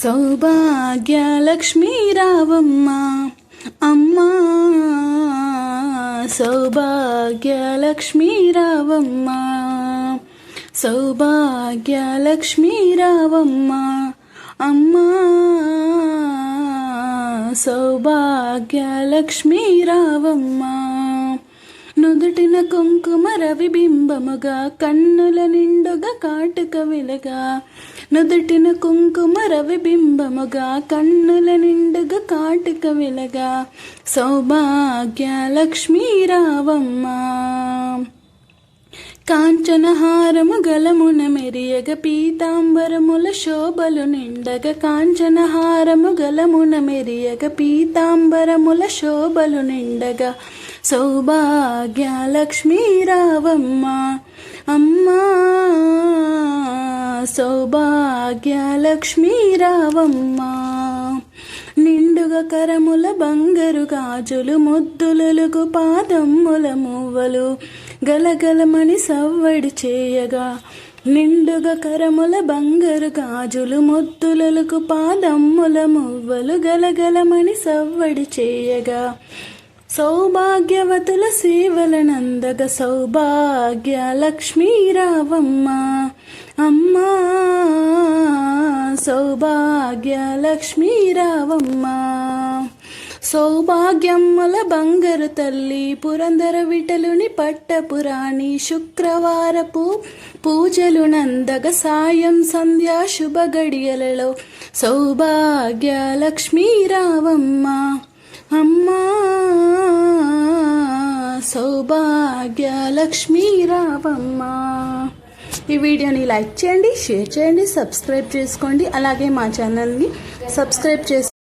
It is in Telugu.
సౌభాగ్య లక్ష్మీ రావమ్మ అమ్మా, సౌభాగ్య లక్ష్మీ రావమ్మ, సౌభాగ్య లక్ష్మీ రావమ్మ అమ్మా, సౌభాగ్య లక్ష్మీ రావమ్మ. నుదుటిన కుంకుమ రవిబింబముగా కన్నుల నిండుగా కాటుక వెలగా, నుదుటిన కుంకుమ రవిబింబముగా కన్నుల నిండుగా కాటుక వెలగా, సౌభాగ్య లక్ష్మీ రావమ్మ. కాంచనహారము గలమున మెరియగ పీతాంబరముల శోభలు నిండగ, కాంచనహారము గలమున మెరియగ పీతాంబరముల శోభలు నిండగా, సౌభాగ్య లక్ష్మీ రావమ్మ అమ్మా, సౌభాగ్య లక్ష్మీ రావమ్మ. నిండుగా కరముల బంగారు గాజులు ముద్దులలుగు పాదమ్ముల మువ్వలు గలగలమని సవ్వడి చేయగా, నిండుగా కరముల బంగారు గాజులు ముద్దులలుగు పాదమ్ముల మువ్వలు గలగలమని సవ్వడి చేయగా, సౌభాగ్యవతుల సేవలనందగ, సౌభాగ్య లక్ష్మీ రావమ్మ అమ్మా, సౌభాగ్య లక్ష్మీ రావమ్మ. సౌభాగ్యమ్ముల బంగారు తల్లి పురందర విఠలుని పట్టపురాణి, శుక్రవారపు పూజలు నందగ సాయం సంధ్యా శుభ గడియలలో, సౌభాగ్య లక్ష్మీ రావమ్మ అమ్మా, సౌభాగ్య లక్ష్మీ రావమ్మ. ఈ వీడియోని లైక్ చేయండి, షేర్ చేయండి, సబ్స్క్రైబ్ చేసుకోండి. అలాగే మా ఛానల్ని సబ్స్క్రైబ్ చేసుకోండి.